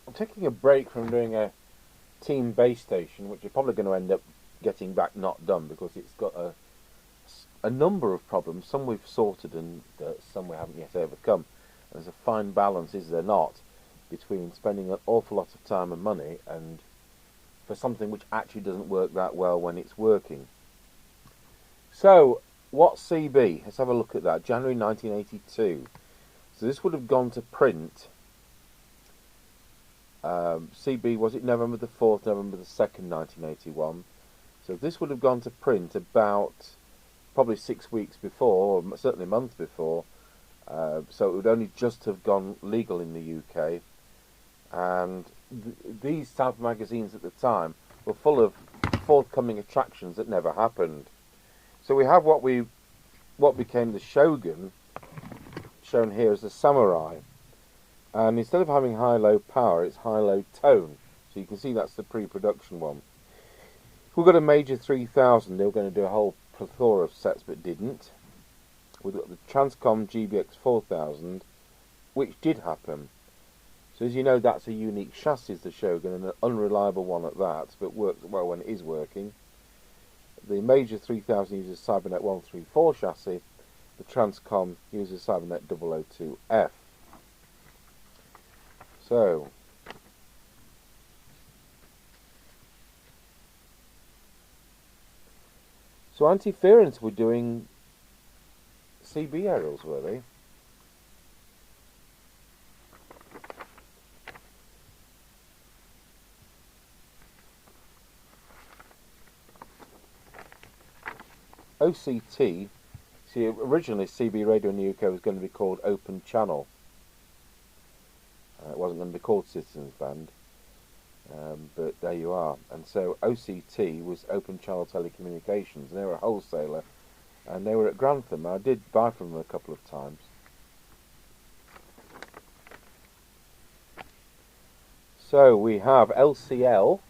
I'm taking a break from doing a team base station, which you're probably going to end up getting back not done because it's got a number of problems. Some we've sorted and some we haven't yet overcome. And there's a fine balance, is there not, between spending an awful lot of time and money and for something which actually doesn't work that well when it's working. So, what's CB? Let's have a look at that. January 1982. So this would have gone to print. CB, was it November the 4th, November the 2nd, 1981? So this would have gone to print about probably 6 weeks before, or certainly a month before. So it would only just have gone legal in the UK. And these type of magazines at the time were full of forthcoming attractions that never happened. So we have what became the Shogun, shown here as the Samurai. And instead of having high-low power, it's high-low tone. So you can see that's the pre-production one. We've got a Major 3000. They were going to do a whole plethora of sets, but didn't. We've got the Transcom GBX 4000, which did happen. So as you know, that's a unique chassis, the Shogun, and an unreliable one at that, but works well when it is working. The Major 3000 uses Cybernet 134 chassis. The Transcom uses Cybernet 002F. So, Antiference were doing CB aerials, were they? OCT, see, originally CB radio in the UK was going to be called Open Channel. It wasn't going to be called Citizens Band, but there you are. And so OCT was Open Channel Telecommunications, and they were a wholesaler, and they were at Grantham. I did buy from them a couple of times. So we have LCL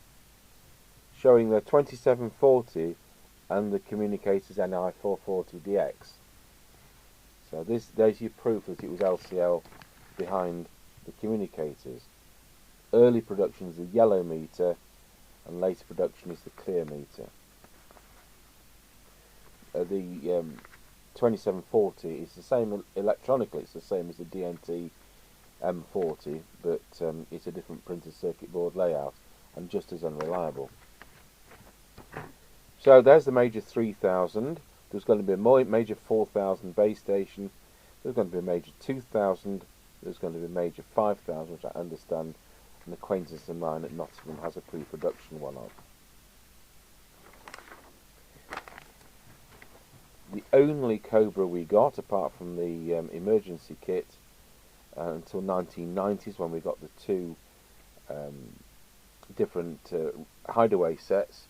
showing the 2740 and the communicators NI440DX. So there's your proof that it was LCL behind the communicators. Early production is the yellow meter, and later production is the clear meter. The 2740 is the same electronically. It's the same as the DNT M40, but it's a different printed circuit board layout and just as unreliable. So there's the Major 3000. There's going to be a Major 4000 base station. There's going to be a Major 2000. There's going to be a Major 5000, which I understand an acquaintance of mine at Nottingham has a pre-production one of. The only Cobra we got, apart from the emergency kit, until 1990s when we got the two different hideaway sets.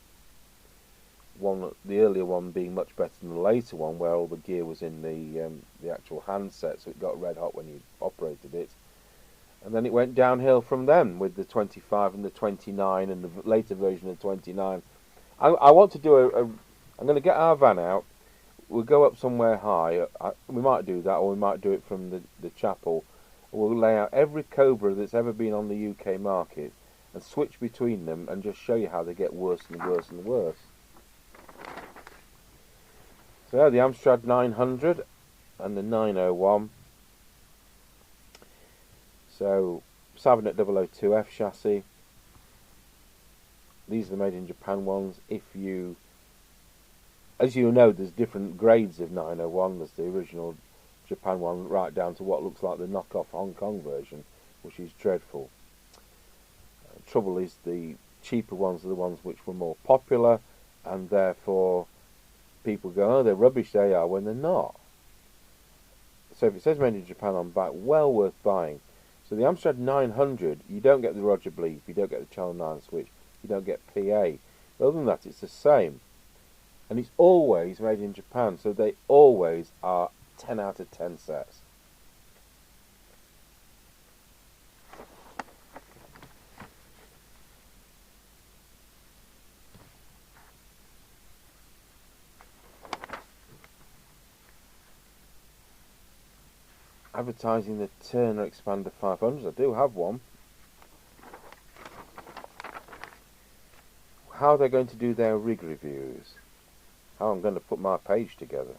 The earlier one being much better than the later one, where all the gear was in the actual handset, so it got red hot when you operated it. And then it went downhill from then with the 25 and the 29 and the later version of the 29. I want to do I'm going to get our van out. We'll go up somewhere high. We might do that, or we might do it from the chapel. We'll lay out every Cobra that's ever been on the UK market and switch between them and just show you how they get worse and worse and worse. So the Amstrad 900 and the 901. So Cybernet 002F chassis. These are the made in Japan ones. As you know, there's different grades of 901. There's the original Japan one right down to what looks like the knockoff Hong Kong version, which is dreadful. Trouble is the cheaper ones are the ones which were more popular, and therefore people go, oh, they're rubbish, they are, when they're not. So if it says made in Japan on back, well worth buying. So the Amstrad 900, you don't get the Roger Bleep, you don't get the Channel 9 switch, you don't get PA. But other than that, it's the same. And it's always made in Japan, so they always are 10 out of 10 sets. Advertising the Turner Expander 500. I do have one. how they're going to do their rig reviews, how I'm going to put my page together.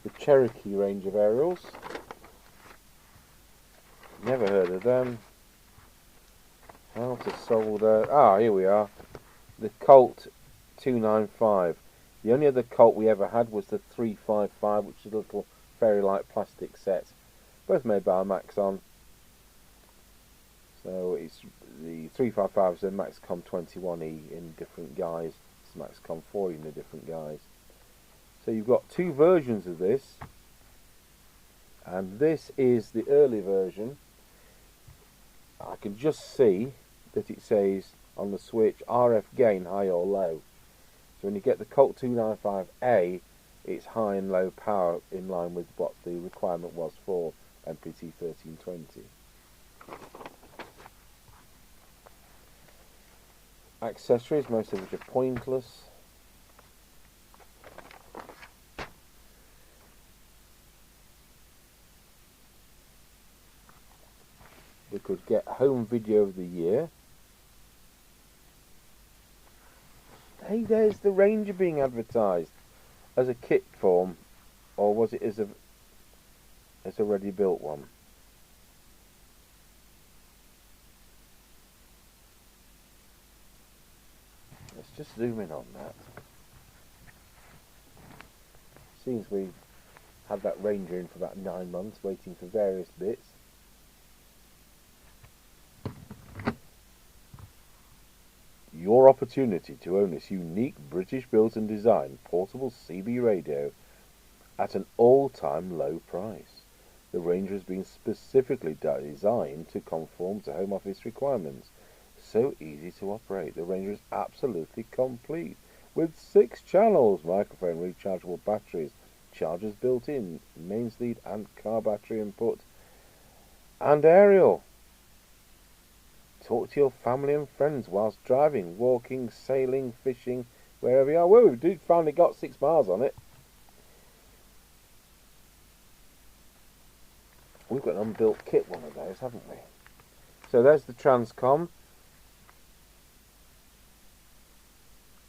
The Cherokee range of aerials. Never heard of them. How to solder. Ah, here we are. The Colt 295. The only other Colt we ever had was the 355, which is a little fairy-like plastic set. Both made by Maxon. So it's the 355 is a Maxcom 21E in different guise. It's Maxcom 40 in a different guise. So you've got two versions of this, and this is the early version. I can just see that it says on the switch RF gain high or low. So when you get the Colt 295A, it's high and low power in line with what the requirement was for MPT 1320. Accessories, most of which are pointless. We could get home video of the year. Hey, there's the Ranger being advertised as a kit form, or was it as a ready built one? Let's just zoom in on that. Seems we've had that Ranger in for about 9 months, waiting for various bits. Your opportunity to own this unique British built and designed portable CB radio at an all-time low price. The Ranger has been specifically designed to conform to Home Office requirements. So easy to operate. The Ranger is absolutely complete with 6 channels, microphone, rechargeable batteries, chargers built in, mains lead and car battery input, and aerial. Talk to your family and friends whilst driving, walking, sailing, fishing, wherever you are. Well, we've finally got 6 miles on it. We've got an unbuilt kit one of those, haven't we? So there's the Transcom.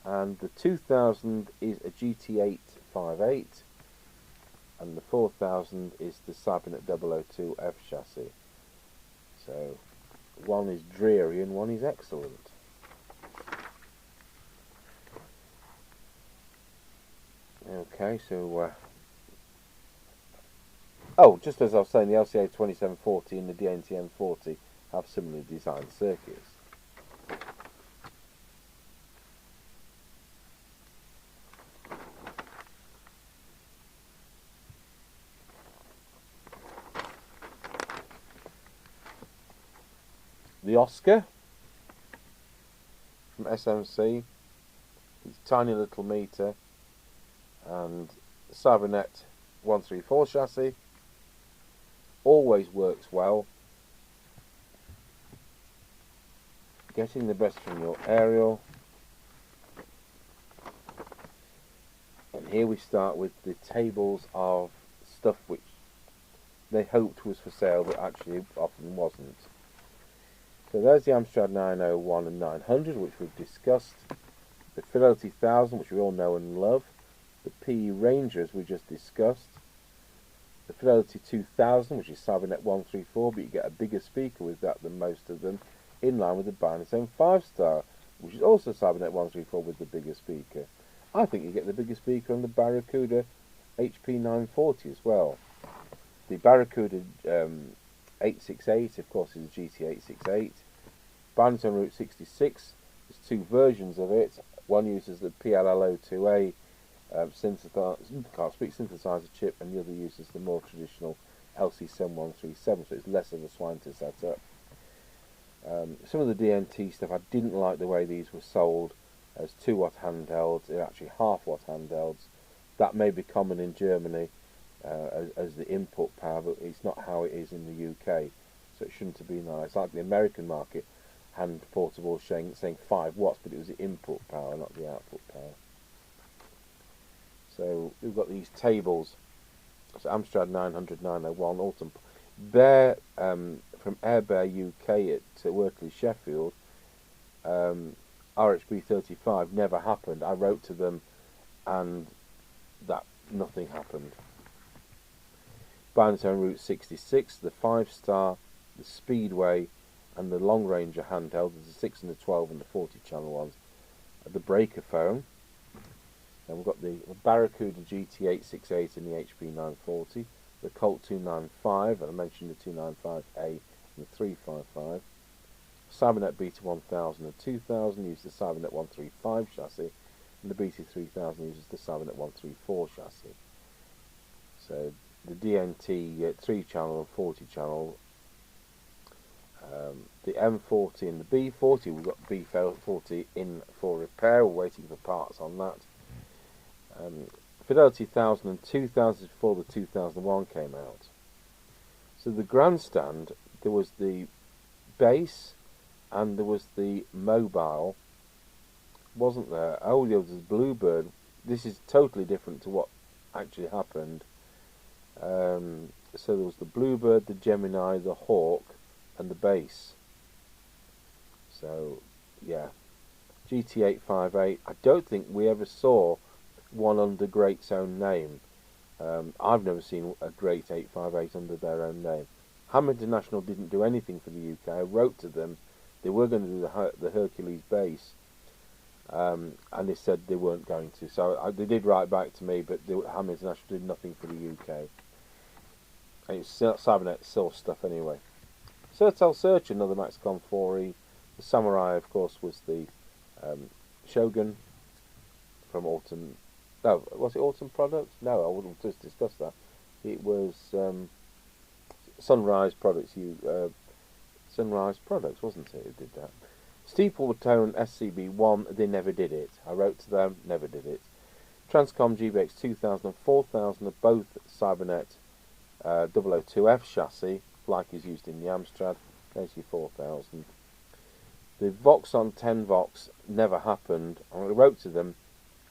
And the 2000 is a GT858. And the 4000 is the Cybernet 002F chassis. So one is dreary and one is excellent. Okay, so oh, just as I was saying, the LCA 2740 and the DNTM 40 have similarly designed circuits. The Oscar from SMC, it's a tiny little meter, and the Cybernet 134 chassis always works well. Getting the best from your aerial. And here we start with the tables of stuff which they hoped was for sale but actually often wasn't. So there's the Amstrad 901 and 900, which we've discussed. The Fidelity 1000, which we all know and love. The PE Rangers we just discussed. The Fidelity 2000, which is Cybernet 134, but you get a bigger speaker with that than most of them, in line with the Bynasome 5-star, which is also Cybernet 134 with the bigger speaker. I think you get the bigger speaker on the Barracuda HP 940 as well. The Barracuda 868, of course, is a GT868. Bynasome Route 66, there's 2 versions of it. One uses the PLL02A synthesizer chip, and the other uses the more traditional LC7137, so it's less of a swine to set up. Some of the DNT stuff, I didn't like the way these were sold. as 2 watt handhelds. They're actually half-watt handhelds. That may be common in Germany as the input power, but it's not how it is in the UK, so it shouldn't have been that. It's like the American market hand portable saying 5 watts, but it was the input power, not the output power. So we've got these tables. So Amstrad 900, 901, Autumn Bear from Air Bear UK at Wortley, Sheffield. RHB 35 never happened. I wrote to them, and that nothing happened. Bindstone Route 66, the 5-star, the Speedway, and the Long Ranger handheld. There's the 6 and the 12 and the 40 channel ones. The breaker phone. Then we've got the Barracuda GT868 and the HP 940, the Colt 295, and I mentioned the 295A and the 355. Cybernet Beta 1000 and 2000 uses the Cybernet 135 chassis, and the Beta 3000 uses the Cybernet 134 chassis. So the DNT 3-channel and 40-channel, the M40 and the B40, we've got B40 in for repair, we're waiting for parts on that. Fidelity 1000 and 2000 before the 2001 came out. So the grandstand, there was the base and there was the mobile, wasn't there? Oh, there was the Bluebird. This is totally different to what actually happened. So there was the Bluebird, the Gemini, the Hawk, and the base. So yeah, GT858. I don't think we ever saw one under Great's own name. I've never seen a Great 858 under their own name. Ham International didn't do anything for the UK. I wrote to them. They were going to do the Hercules base, and they said they weren't going to. So they did write back to me, but Ham International did nothing for the UK. And it's Cybernet source stuff anyway. Sertel Search, another Maxcom 4E. The Samurai, of course, was the Shogun from Autumn. No, was it Autumn Products? No, I wouldn't just discuss that. It was Sunrise Products. Sunrise Products, wasn't it? Who did that? Steepletone SCB1. They never did it. I wrote to them. Never did it. Transcom GBX 2000 and 4000 are both Cybernet 002F chassis, like is used in the Amstrad. AC 4000. The Voxon 10 Vox never happened. I wrote to them,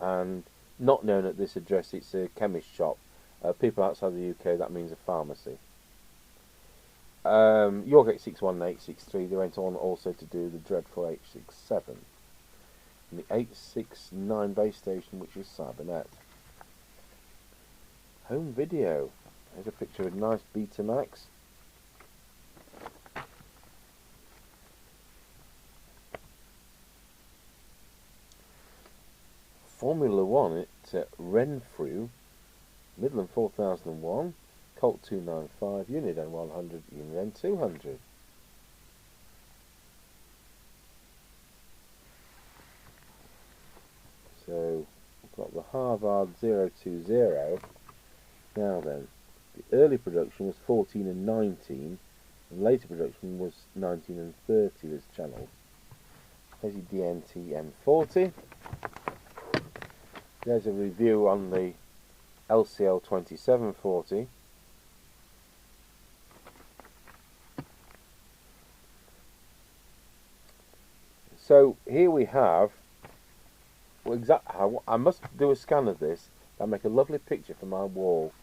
and not known at this address, it's a chemist shop. People outside the UK, that means a pharmacy. York 861 and 863, they went on also to do the dreadful 867. And the 869 base station, which is Cybernet. Home video. There's a picture of a nice Betamax. Formula 1 at Renfrew, Midland 4001, Colt 295, Unit N100, Unit N200. So we've got the Harvard 020. Now then, the early production was 14 and 19, and later production was 19 and 30 as channels. There's your DNT M40. There's a review on the LCL 2740. So here we have, well, I must do a scan of this. I'll make a lovely picture for my wall.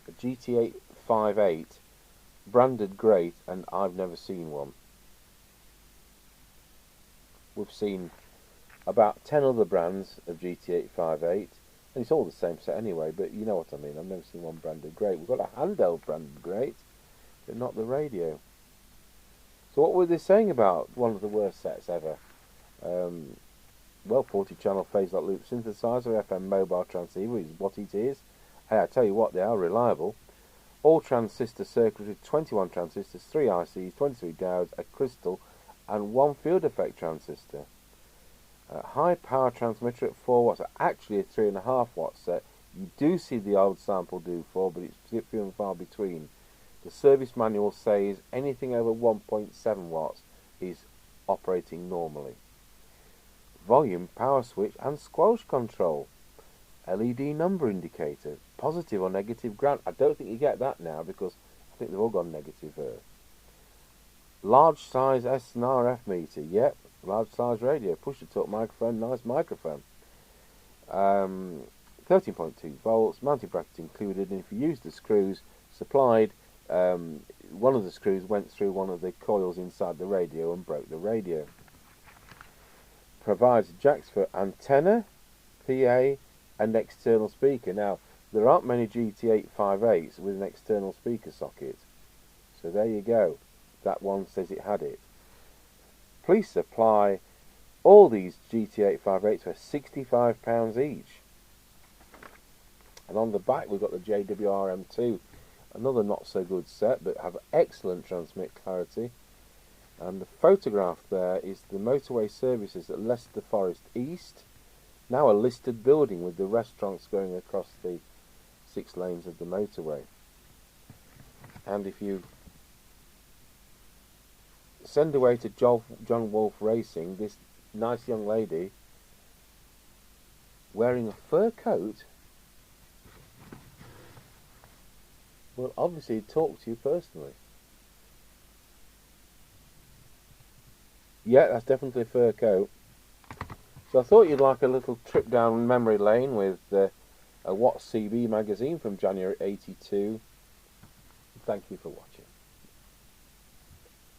A GT858 branded great, and I've never seen one. We've seen about 10 other brands of GT858, and it's all the same set anyway, but you know what I mean. I've never seen one branded great. We've got a handheld branded great, but not the radio. So what were they saying about one of the worst sets ever? Well, 40-channel phase-lock loop synthesizer, FM mobile transceiver is what it is. Hey, I tell you what, they are reliable. All transistor circuitry, 21 transistors, 3 ICs, 23 diodes, a crystal, and 1 field effect transistor. High power transmitter at 4 watts, actually a 3.5 watt set. You do see the old sample do 4, but it's few and far between. The service manual says anything over 1.7 watts is operating normally. volume, power switch and squelch control. LED number indicator, positive or negative ground. I don't think you get that now because I think they've all gone negative here. Large size S and RF meter, yep. Large size radio, push to talk microphone, nice microphone. 13.2 volts, mounting bracket included, and if you use the screws supplied, one of the screws went through one of the coils inside the radio and broke the radio. Provides jacks for antenna, PA and external speaker. Now, there aren't many GT858s with an external speaker socket, so there you go. That one says it had it. Please supply all these GT858s for £65 each. And on the back we've got the JWRM2, another not so good set, but have excellent transmit clarity. And the photograph there is the motorway services at Leicester Forest East, now a listed building with the restaurants going across the 6 lanes of the motorway. And if you send away to John Wolfe Racing this nice young lady wearing a fur coat, will obviously talk to you personally. Yeah, that's definitely a fur coat. So I thought you'd like a little trip down memory lane with a What's CB magazine from January '82. Thank you for watching.